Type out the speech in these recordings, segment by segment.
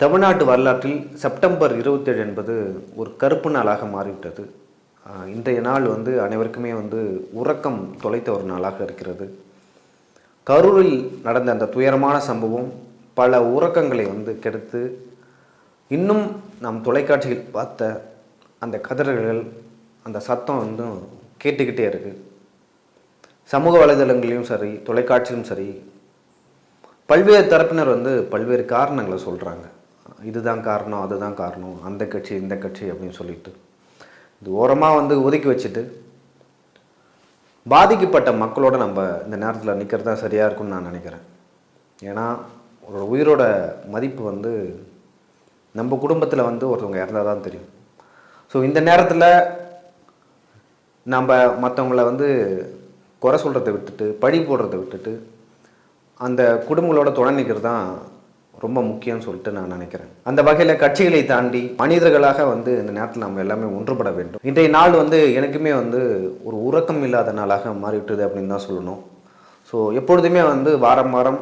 தமிழ்நாட்டு வரலாற்றில் செப்டம்பர் 27 என்பது ஒரு கருப்பு நாளாக மாறிவிட்டது. இன்றைய நாள் அனைவருக்குமே உறக்கம் தொலைத்த ஒரு நாளாக இருக்கிறது. கரூரில் நடந்த அந்த துயரமான சம்பவம் பல உறக்கங்களை கெடுத்து, இன்னும் நாம் தொலைக்காட்சியில் பார்த்த அந்த கதறல்கள், அந்த சத்தம் கேட்டுக்கிட்டே இருக்குது. சமூக வலைதளங்களையும் சரி, தொலைக்காட்சியிலும் சரி, பல்வேறு தரப்பினர் பல்வேறு காரணங்களை சொல்கிறாங்க. இதுதான் காரணம், அதுதான் காரணம், அந்த கட்சி இந்த கட்சி அப்படின்னு சொல்லிட்டு இது ஓரமாக ஒதுக்கி வச்சுட்டு, பாதிக்கப்பட்ட மக்களோட நம்ம இந்த நேரத்தில் நிற்கிறது தான் சரியாக இருக்கும்னு நான் நினைக்கிறேன். ஏன்னா ஒரு உயிரோட மதிப்பு நம்ம குடும்பத்தில் ஒருத்தவங்க இறந்தால் தான் தெரியும். ஸோ இந்த நேரத்தில் நம்ம மற்றவங்கள குறை சொல்கிறத விட்டுட்டு, பழி போடுறதை விட்டுட்டு, அந்த குடும்பங்களோட துணை நிற்கிறது தான் ரொம்ப முக்கியம்னு சொல்லிட்டு நான் நினைக்கிறேன். அந்த வகையில் கட்சிகளை தாண்டி மனிதர்களாக இந்த நேரத்தில் நம்ம எல்லாமே ஒன்றுபட வேண்டும். இன்றைய நாள் எனக்குமே ஒரு உறக்கம் இல்லாத நாளாக மாறிவிட்டது அப்படின்னு தான் சொல்லணும். ஸோ எப்பொழுதுமே வாரம் வாரம்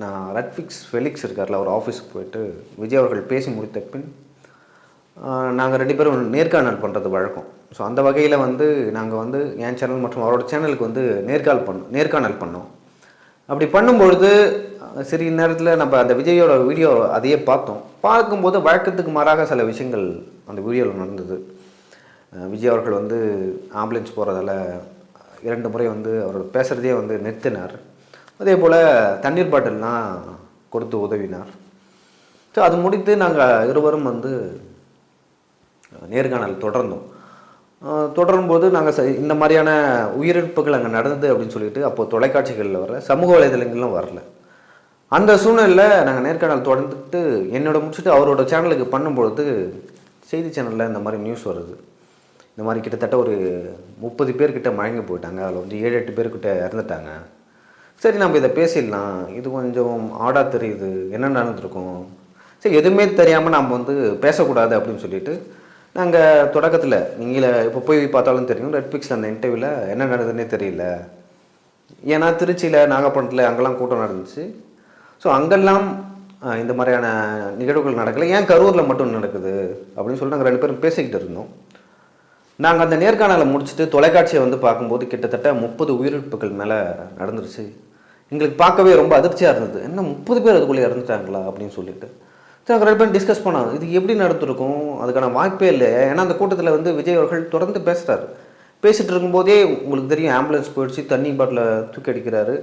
நான் ரெட்ஃபிக்ஸ் ஃபெலிக்ஸ் இருக்கார்ல, ஒரு ஆஃபீஸுக்கு போயிட்டு விஜய் அவர்கள் பேசி முடித்த பின் நாங்கள் 2 பேரும் நேர்காணல் பண்ணுறது வழக்கம். ஸோ அந்த வகையில் நாங்கள் என் சேனல் மற்றும் அவரோட சேனலுக்கு நேர்காணல் பண்ணோம். அப்படி பண்ணும்பொழுது சரி நேரத்தில் நம்ம அந்த விஜயோட வீடியோ அதையே பார்க்கும்போது வழக்கத்துக்கு மாறாக சில விஷயங்கள் அந்த வீடியோவில் நடந்தது. விஜய் அவர்கள் ஆம்புலன்ஸ் போகிறதால 2 முறை அவர் பேசுகிறதே நிறுத்தினார். அதே போல் தண்ணீர் பாட்டில்லாம் கொடுத்து உதவினார். ஸோ அது முடித்து நாங்கள் இருவரும் நேர்காணல் தொடரும்போது நாங்கள் இந்த மாதிரியான உயிரிழப்புகள் அங்கே நடந்தது அப்படின்னு சொல்லிட்டு அப்போது தொலைக்காட்சிகளில் வரல, சமூக வலைதளங்களும் வரல. அந்த சூழ்நிலையில் நாங்கள் நேர்காணல் தொடர்ந்துட்டு என்னோட முடிச்சுட்டு அவரோட சேனலுக்கு பண்ணும்பொழுது செய்தி சேனலில் இந்த மாதிரி நியூஸ் வருது. இந்த மாதிரி கிட்டத்தட்ட ஒரு 30 பேர்கிட்ட மயங்கி போயிட்டாங்க, அதில் 7-8 பேர்கிட்ட இறந்துட்டாங்க. சரி நம்ம இதை பேசிடலாம், இது கொஞ்சம் ஆடாக தெரியுது, என்ன நடந்துருக்கும், சரி எதுவுமே தெரியாமல் நம்ம பேசக்கூடாது அப்படின்னு சொல்லிட்டு நாங்கள் தொடக்கத்தில் நீங்கள் இப்போ போய் பார்த்தாலும் தெரியும், ரெட்ஃபிக்ஸில் அந்த இன்டர்வியூவில் என்ன நடந்ததுன்னே தெரியல. ஏன்னா திருச்சியில், நாகப்பட்டினத்தில் அங்கெல்லாம் கூட்டம் நடந்துச்சு. ஸோ அங்கெல்லாம் இந்த மாதிரியான நிகழ்வுகள் நடக்கலை, ஏன் கரூரில் மட்டும் நடக்குது அப்படின்னு சொல்லி நாங்கள் 2 பேரும் பேசிக்கிட்டு இருந்தோம். நாங்கள் அந்த நேர்காணலை முடிச்சுட்டு தொலைக்காட்சியை பார்க்கும்போது கிட்டத்தட்ட 30 உயிரிழப்புகள் மேலே நடந்துருச்சு. எங்களுக்கு பார்க்கவே ரொம்ப அதிர்ச்சியாக இருந்தது. என்ன 30 பேர் அதுக்குள்ளே இறந்துட்டாங்களா அப்படின்னு சொல்லிட்டு நாங்கள் 2 பேரும் டிஸ்கஸ் பண்ணோம். இது எப்படி நடந்திருக்கும், அதுக்கான வாய்ப்பே இல்லை. ஏன்னா அந்த கூட்டத்தில் விஜய் அவர்கள் தொடர்ந்து பேசுகிறாரு. பேசிகிட்டு இருக்கும்போதே உங்களுக்கு தெரியும், ஆம்புலன்ஸ் போயிடுச்சு, தண்ணி பாட்டில் தூக்கி அடிக்கிறாரு,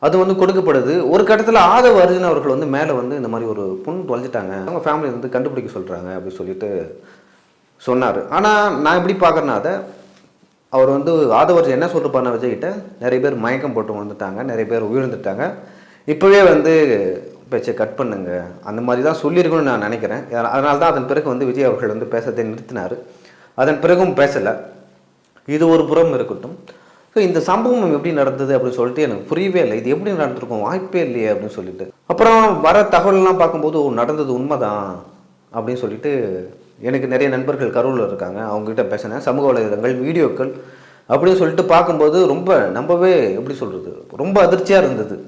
அது கொடுக்கப்படுது. ஒரு கட்டத்தில் ஆதவ அர்ஜுன் அவர்கள் மேலே இந்த மாதிரி ஒரு பொண்ணு தொலைஞ்சிட்டாங்க, அவங்க ஃபேமிலி கண்டுபிடிக்க சொல்கிறாங்க அப்படி சொல்லிட்டு சொன்னார். ஆனால் நான் எப்படி பார்க்குறேன்னா, அதை அவர் ஆதவ அர்ஜுன் என்ன சொல்லிருப்பாருன்னா, விஜய்கிட்ட நிறைய பேர் மயக்கம் போட்டு வந்துட்டாங்க, நிறைய பேர் உயிர்ந்துட்டாங்க, இப்போவே பேச்சை கட் பண்ணுங்க, அந்த மாதிரி தான் சொல்லியிருக்கணும்னு நான் நினைக்கிறேன். அதனால தான் அதன் பிறகு விஜய் அவர்கள் பேசுறதை நிறுத்தினார். அதன் பிறகும் பேசலை. இது ஒரு புறம் இருக்கட்டும். ஸோ இந்த சம்பவம் எப்படி நடந்தது அப்படின்னு சொல்லிட்டு எனக்கு புரியவே இல்லை. இது எப்படி நடந்திருக்கும், வாய்ப்பே இல்லையே அப்படின்னு சொல்லிட்டு அப்புறம் வர தகவலெல்லாம் பார்க்கும்போது நடந்தது உண்மைதான் அப்படின்னு சொல்லிட்டு எனக்கு நிறைய நண்பர்கள் கரூரில் இருக்காங்க, அவங்ககிட்ட பேசினேன், சமூக வலைதளங்கள், வீடியோக்கள் அப்படின்னு சொல்லிட்டு பார்க்கும்போது ரொம்ப நம்பவே எப்படி சொல்கிறது, ரொம்ப அதிர்ச்சியாக இருந்தது.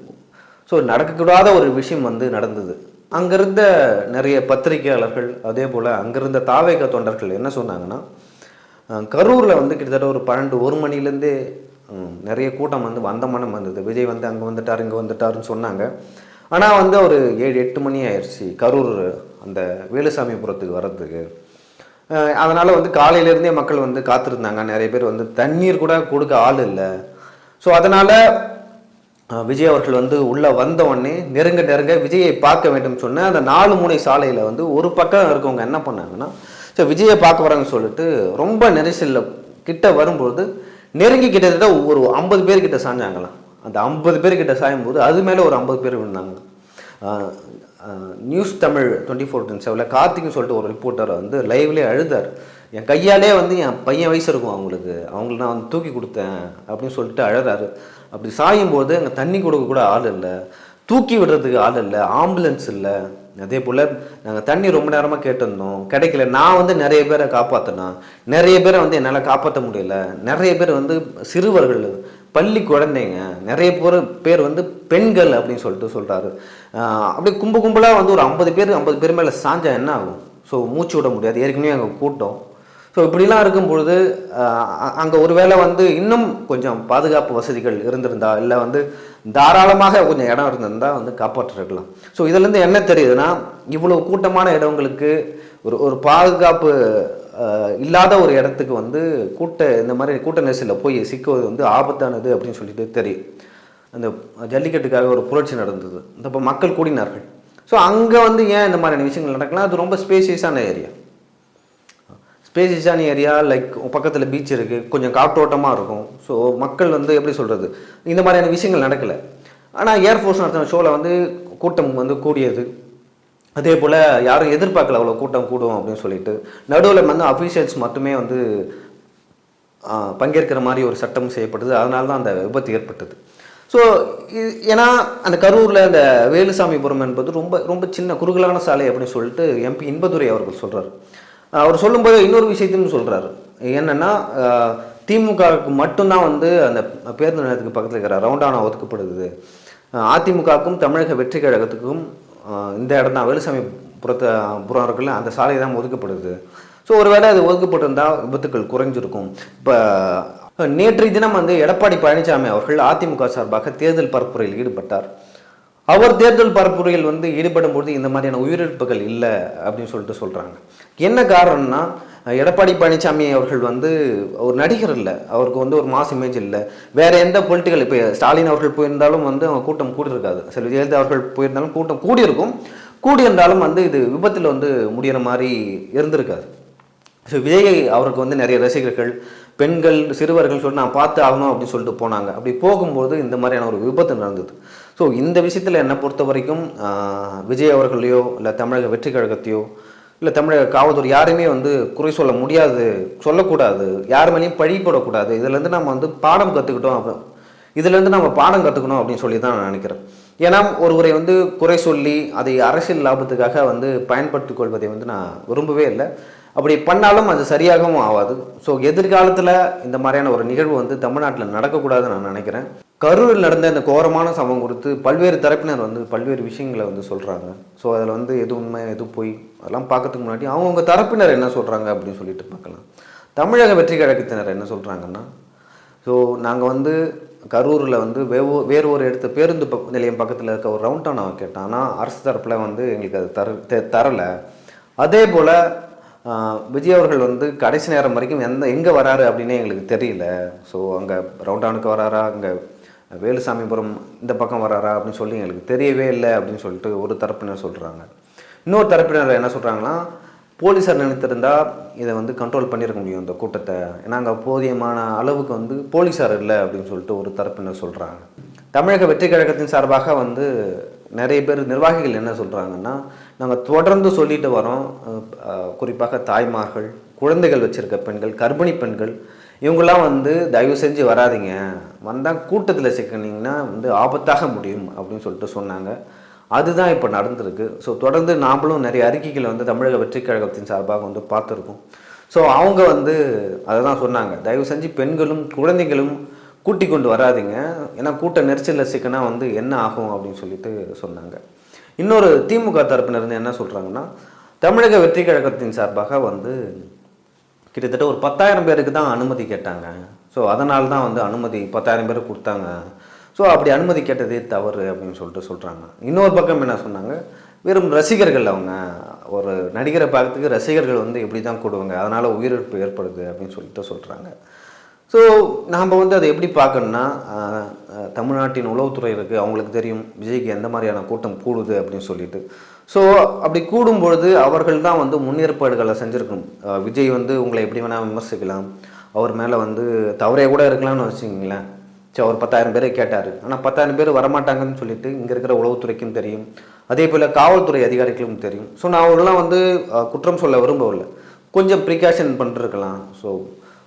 ஸோ நடக்கக்கூடாத ஒரு விஷயம் நடந்தது. அங்கிருந்த நிறைய பத்திரிகையாளர்கள், அதே போல் அங்கிருந்த தாவேக தொண்டர்கள் என்ன சொன்னாங்கன்னா, கரூரில் கிட்டத்தட்ட ஒரு 12-1 மணிலேருந்தே நிறைய கூட்டம் வந்த மனம் வந்தது. விஜய் அங்கே வந்துட்டார், இங்கே வந்துட்டாருன்னு சொன்னாங்க. ஆனால் ஒரு 7-8 மணி ஆயிடுச்சு கரூர் அந்த வேலுசாமிபுரத்துக்கு வர்றதுக்கு. அதனால் காலையிலேருந்தே மக்கள் காத்திருந்தாங்க. நிறைய பேர் தண்ணீர் கூட கொடுக்க ஆள் இல்லை. ஸோ அதனால் விஜய் அவர்கள் உள்ளே வந்த உடனே நெருங்க விஜயை பார்க்க வேண்டும் சொன்ன அந்த 4 முனை சாலையில் ஒரு பக்கம் இருக்கவங்க என்ன பண்ணாங்கன்னா, ஸோ விஜயை பார்க்க வராங்கன்னு சொல்லிட்டு ரொம்ப நெரிசலில் கிட்ட வரும்போது நெருங்கி கிட்டத்தட்ட ஒரு 50 பேர்கிட்ட சாஞ்சாங்களாம். அந்த 50 பேர்கிட்ட சாயும்போது அது மேலே ஒரு 50 பேர் விழுந்தாங்க. நியூஸ் தமிழ் 24/7 கார்த்திக்னு சொல்லிட்டு ஒரு ரிப்போர்ட்டர் லைவ்லேயே அழுதார். என் கையாலே என் பையன் வயசு இருக்கும் அவங்களுக்கு நான் தூக்கி கொடுத்தேன் அப்படின்னு சொல்லிட்டு அழறாரு. அப்படி சாயும்போது அங்கே தண்ணி கொடுக்க கூட ஆள் இல்லை, தூக்கி விடுறதுக்கு ஆள் இல்லை, ஆம்புலன்ஸ் இல்லை. அதே போல் நாங்கள் தண்ணி ரொம்ப நேரமாக கேட்டிருந்தோம், கிடைக்கல. நான் நிறைய பேரை காப்பாற்றினேன், நிறைய பேரை என்னால் காப்பாற்ற முடியல. நிறைய பேர் சிறுவர்கள் பள்ளி குழந்தைங்க நிறைய பேர் வந்து பெண்கள் அப்படின்னு சொல்லிட்டு சொல்கிறாரு. அப்படியே கும்பலாக வந்து ஒரு 50 பேர் மேலே சாஞ்சா என்ன ஆகும்? ஸோ மூச்சு விட முடியாது, ஏற்கனவே அங்கே கூட்டம். ஸோ இப்படிலாம் இருக்கும் பொழுது அங்கே ஒருவேளை வந்து இன்னும் கொஞ்சம் பாதுகாப்பு வசதிகள் இருந்திருந்தா, இல்லை வந்து தாராளமாக கொஞ்சம் இடம் இருந்திருந்தால் வந்து காப்பாற்றிருக்கலாம். ஸோ இதுலேருந்து என்ன தெரியுதுன்னா, இவ்வளோ கூட்டமான இடங்களுக்கு ஒரு பாதுகாப்பு இல்லாத ஒரு இடத்துக்கு வந்து இந்த மாதிரி கூட்ட நெரிசலில் போய் சிக்குவது வந்து ஆபத்தானது அப்படின்னு சொல்லிட்டு தெரியும். அந்த ஜல்லிக்கட்டுக்காக ஒரு புரட்சி நடந்தது, இப்போ மக்கள் கூடினார்கள். ஸோ அங்கே வந்து ஏன் இந்த மாதிரியான விஷயங்கள் நடக்கலாம்? அது ரொம்ப ஸ்பேசியஸான ஏரியா, லைக் பக்கத்தில் பீச் இருக்குது, கொஞ்சம் காற்றோட்டமாக இருக்கும். ஸோ மக்கள் வந்து எப்படி சொல்கிறது, இந்த மாதிரியான விஷயங்கள் நடக்கலை. ஆனால் ஏர்ஃபோர்ஸ் நடத்தின ஷோவில் வந்து கூட்டம் வந்து கூடியது. அதே போல் யாரும் எதிர்பார்க்கல அவ்வளோ கூட்டம் கூடும் அப்படின்னு சொல்லிட்டு. நடுவில் வந்து அஃபீஷியல்ஸ் மட்டுமே வந்து பங்கேற்கிற மாதிரி ஒரு சட்டம் செய்யப்பட்டது. அதனால தான் அந்த விபத்து ஏற்பட்டது. ஸோ ஏன்னா அந்த கரூரில் அந்த வேலுசாமிபுரம் என்பது ரொம்ப ரொம்ப சின்ன குறுகலான சாலை அப்படின்னு சொல்லிட்டு எம்பி இன்பதுரை அவர்கள் சொல்கிறார். அவர் சொல்லும்போது இன்னொரு விஷயத்தையும் சொல்கிறாரு. என்னென்னா, திமுகவுக்கு மட்டும்தான் வந்து அந்த பேருந்து நிலையத்துக்கு பக்கத்தில் இருக்கிற ரவுண்டானா ஒதுக்கப்படுது. அதிமுகவுக்கும் தமிழக வெற்றி கழகத்துக்கும் இந்த இடம் தான், புறம் இருக்குல்ல, அந்த சாலை தான் ஒதுக்கப்படுது. ஸோ ஒருவேளை அது ஒதுக்கப்பட்டிருந்தால் விபத்துக்கள் குறைஞ்சிருக்கும். இப்போ நேற்றைய தினம் வந்து எடப்பாடி பழனிசாமி அவர்கள் அதிமுக சார்பாக தேர்தல் பரப்புரையில் ஈடுபட்டார். அவர் தேர்தல் பரப்புரையில் வந்து ஈடுபடும் பொழுது இந்த மாதிரியான உயிரிழப்புகள் இல்லை அப்படின்னு சொல்லிட்டு சொல்கிறாங்க. என்ன காரணம்னா, எடப்பாடி பழனிசாமி அவர்கள் வந்து ஒரு நடிகர் இல்லை, அவருக்கு வந்து ஒரு மாஸ் இமேஜ் இல்லை. வேறு எந்த பொலிட்டிக்கல், இப்போ ஸ்டாலின் அவர்கள் போயிருந்தாலும் வந்து அவங்க கூட்டம் கூடியிருக்காது, சில ஜெயலலிதா அவர்கள் போயிருந்தாலும் கூட்டம் கூடியிருக்கும். கூடியிருந்தாலும் வந்து இது விபத்தில் வந்து முடிகிற மாதிரி இருந்திருக்காது. ஸோ விஜய் அவருக்கு வந்து நிறைய ரசிகர்கள், பெண்கள், சிறுவர்கள் சொல்லி நான் பார்த்து ஆகணும் அப்படின்னு சொல்லிட்டு போனாங்க. அப்படி போகும்போது இந்த மாதிரியான ஒரு விபத்து நடந்தது. ஸோ இந்த விஷயத்தில் என்னை பொறுத்த வரைக்கும் விஜய் அவர்களையோ இல்லை தமிழக வெற்றி கழகத்தையோ இல்லை தமிழக காவல்துறை யாருமே வந்து குறை சொல்ல முடியாது, சொல்லக்கூடாது, யார் மேலேயும் பழி போடக்கூடாது. இதுலேருந்து நம்ம வந்து பாடம் கற்றுக்கணும் அப்படின்னு சொல்லி தான் நான் நினைக்கிறேன். ஏன்னா ஒருவரை வந்து குறை சொல்லி அதை அரசியல் லாபத்துக்காக வந்து பயன்படுத்திக் கொள்வதை வந்து நான் விரும்பவே இல்லை. அப்படி பண்ணாலும் அது சரியாகவும் ஆகாது. ஸோ எதிர்காலத்தில் இந்த மாதிரியான ஒரு நிகழ்வு வந்து தமிழ்நாட்டில் நடக்கக்கூடாதுன்னு நான் நினைக்கிறேன். கரூரில் நடந்த இந்த கோரமான சம்பவம் குறித்து பல்வேறு தரப்பினர் வந்து பல்வேறு விஷயங்களை வந்து சொல்கிறாங்க. ஸோ அதில் வந்து எது உண்மை எது போய் அதெல்லாம் பார்க்கறதுக்கு முன்னாடி அவங்கவுங்க தரப்பினர் என்ன சொல்கிறாங்க அப்படின்னு சொல்லிட்டு பார்க்கலாம். தமிழக வெற்றி கழகத்தினர் என்ன சொல்கிறாங்கன்னா, ஸோ நாங்கள் வந்து கரூரில் வந்து வேறு ஒரு இடத்து பேருந்து நிலையம் பக்கத்தில் இருக்க ஒரு ரவுண்டானா கேட்டோம். ஆனால் அரசு தரப்பில் வந்து எங்களுக்கு அது தரலை. அதே போல் விஜய் அவர்கள் வந்து கடைசி நேரம் வரைக்கும் எங்கே வராரு அப்படின்னே எங்களுக்கு தெரியல. ஸோ அங்கே ரவுண்டானுக்கு வராரா, அங்கே வேலுசாமிபுரம் இந்த பக்கம் வராரா அப்படின்னு சொல்லி எங்களுக்கு தெரியவே இல்லை அப்படின்னு சொல்லிட்டு ஒரு தரப்பினர் சொல்கிறாங்க. இன்னொரு தரப்பினர் என்ன சொல்கிறாங்கன்னா, போலீஸார் நினைத்திருந்தால் இதை வந்து கண்ட்ரோல் பண்ணியிருக்க முடியும் இந்த கூட்டத்தை, ஏன்னா அங்கே போதியமான அளவுக்கு வந்து போலீஸார் இல்லை அப்படின்னு சொல்லிட்டு ஒரு தரப்பினர் சொல்கிறாங்க. தமிழக வெற்றி கழகத்தின் சார்பாக வந்து நிறைய பேர் நிர்வாகிகள் என்ன சொல்கிறாங்கன்னா, நாங்கள் தொடர்ந்து சொல்லிட்டு வரோம், குறிப்பாக தாய்மார்கள், குழந்தைகள் வச்சுருக்க பெண்கள், கர்ப்பிணி பெண்கள், இவங்களாம் வந்து தயவு செஞ்சு வராதிங்க, வந்தால் கூட்டத்தில் சிக்கினீங்கன்னா வந்து ஆபத்தாக முடியும் அப்படின்னு சொல்லிட்டு சொன்னாங்க. அதுதான் இப்போ நடந்திருக்கு. ஸோ தொடர்ந்து நாமளும் நிறைய அறிக்கைகளை வந்து தமிழக வெற்றி கழகத்தின் சார்பாக வந்து பார்த்துருக்கோம். ஸோ அவங்க வந்து அதை தான் சொன்னாங்க, தயவு செஞ்சு பெண்களும் குழந்தைகளும் கூட்டி கொண்டு வராதிங்க, ஏன்னா கூட்ட நெரிசலில் சிக்கனா வந்து என்ன ஆகும் அப்படின்னு சொல்லிட்டு சொன்னாங்க. இன்னொரு திமுக தரப்பினர் வந்து என்ன சொல்கிறாங்கன்னா, தமிழக வெற்றி கழகத்தின் சார்பாக வந்து கிட்டத்தட்ட ஒரு 10,000 பேருக்கு தான் அனுமதி கேட்டாங்க. ஸோ அதனால தான் வந்து அனுமதி 10,000 பேருக்கு கொடுத்தாங்க. ஸோ அப்படி அனுமதி கேட்டதே தவறு அப்படின்னு சொல்லிட்டு சொல்கிறாங்க. இன்னொரு பக்கம் என்ன சொன்னாங்க, வெறும் ரசிகர்கள், அவங்க ஒரு நடிகரை பார்க்கறதுக்கு ரசிகர்கள் வந்து எப்படி தான் கூடுவாங்க, அதனால் உயிரிழப்பு ஏற்படுது அப்படின்னு சொல்லிட்டு சொல்கிறாங்க. ஸோ நாம் வந்து அதை எப்படி பார்க்கணுன்னா, தமிழ்நாட்டின் உளவுத்துறை இருக்குது, அவங்களுக்கு தெரியும் விஜய்க்கு எந்த மாதிரியான கூட்டம் கூடுது அப்படின்னு சொல்லிட்டு. ஸோ அப்படி கூடும்பொழுது அவர்கள் தான் வந்து முன்னேற்பாடுகளை செஞ்சுருக்கணும். விஜய் வந்து உங்களை எப்படி வேணால் விமர்சிக்கலாம், அவர் மேலே வந்து தவறே கூட இருக்கலாம்னு வச்சுக்கிங்களேன். ஸோ அவர் 10,000 பேரை கேட்டார், ஆனால் 10,000 பேர் வரமாட்டாங்கன்னு சொல்லிட்டு இங்கே இருக்கிற உளவுத்துறைக்கும் தெரியும், அதே போல் காவல்துறை அதிகாரிகளுக்கும் தெரியும். ஸோ நான் அவர்களாம் வந்து குற்றம் சொல்ல விரும்பவில்லை, கொஞ்சம் ப்ரிகாஷன் பண்ணிருக்கலாம்.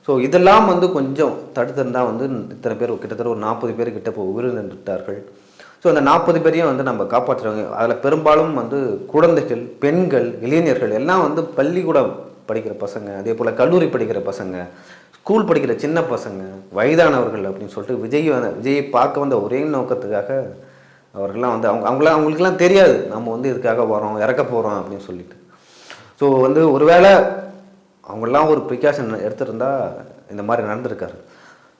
ஸோ இதெல்லாம் வந்து கொஞ்சம் தடுத்திருந்தால் வந்து இத்தனை பேர் கிட்டத்தட்ட ஒரு 40 பேர்கிட்ட இப்போ உயிரிழந்துட்டார்கள். ஸோ அந்த 40 பேரையும் வந்து நம்ம காப்பாற்றுறாங்க. அதில் பெரும்பாலும் வந்து குழந்தைகள், பெண்கள், இளைஞர்கள் எல்லாம் வந்து பள்ளிக்கூடம் படிக்கிற பசங்க, அதே போல் கல்லூரி படிக்கிற பசங்க, ஸ்கூல் படிக்கிற சின்ன பசங்க, வயதானவர்கள் அப்படின்னு சொல்லிட்டு விஜயை பார்க்க வந்த ஒரே நோக்கத்துக்காக அவர்கள்லாம் வந்து அவங்களுக்கெல்லாம் தெரியாது நம்ம வந்து இதுக்காக வரோம், இறக்க போகிறோம் அப்படின்னு சொல்லிட்டு. ஸோ வந்து ஒருவேளை அவங்களாம் ஒரு ப்ரிகாஷன் எடுத்திருந்தா இந்த மாதிரி நடந்திருக்காரு.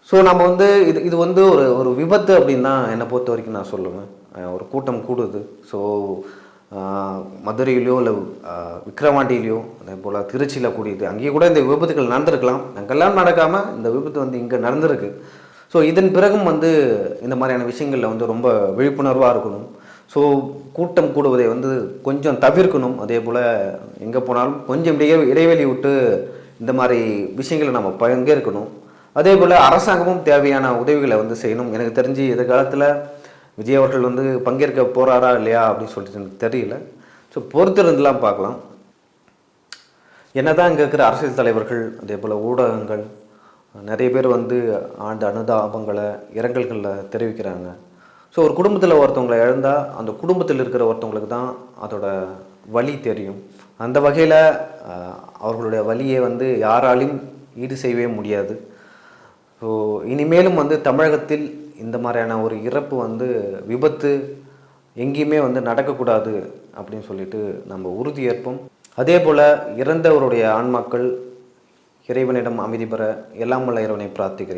ஸோ நம்ம வந்து இது இது வந்து ஒரு ஒரு விபத்து அப்படின்னு தான் என்னை பொறுத்த வரைக்கும் நான் சொல்லுவேன். ஒரு கூட்டம் கூடுது. ஸோ மதுரையிலையோ இல்லை விக்கிரவாண்டியிலையோ அதே போல் திருச்சியில் கூடியது, அங்கேயும் கூட இந்த விபத்துகள் நடந்திருக்கலாம். அங்கெல்லாம் நடக்காமல் இந்த விபத்து வந்து இங்கே நடந்திருக்கு. ஸோ இதன் பிறகும் வந்து இந்த மாதிரியான விஷயங்களில் வந்து ரொம்ப விழிப்புணர்வாக இருக்கணும். ஸோ கூட்டம் கூடுவதை வந்து கொஞ்சம் தவிர்க்கணும். அதே போல் எங்கே போனாலும் கொஞ்சம் இடைவெளி விட்டு இந்த மாதிரி விஷயங்களை நம்ம பங்கேற்கணும். அதே போல் அரசாங்கமும் தேவையான உதவிகளை வந்து செய்யணும். எனக்கு தெரிஞ்சு எதிர்காலத்தில் விஜய் அவர்கள் வந்து பங்கேற்க போகிறாரா இல்லையா அப்படின்னு சொல்லிட்டு எனக்கு தெரியல. ஸோ பொறுத்திருந்துலாம் பார்க்கலாம். என்னதான் இங்கே இருக்கிற அரசியல் தலைவர்கள், அதே போல் ஊடகங்கள் நிறைய பேர் வந்து ஆழ்ந்த அனுதாபங்களை, இரங்கல்களை தெரிவிக்கிறாங்க. ஸோ ஒரு குடும்பத்தில் ஒருத்தவங்களை இழந்தால் அந்த குடும்பத்தில் இருக்கிற ஒருத்தவங்களுக்கு தான் அதோட வலி தெரியும். அந்த வகையில் அவர்களுடைய வலியை வந்து யாராலையும் ஈடு செய்யவே முடியாது. ஸோ இனிமேலும் வந்து தமிழகத்தில் இந்த மாதிரியான ஒரு இறப்பு வந்து விபத்து எங்கேயுமே வந்து நடக்கக்கூடாது அப்படின்னு சொல்லிட்டு நம்ம உறுதியேற்போம். அதே போல் இறந்தவருடைய ஆன்மாக்கள் இறைவனிடம் அமைதி பெற எல்லாம் வல்ல இறைவனை பிரார்த்திக்கிறேன்.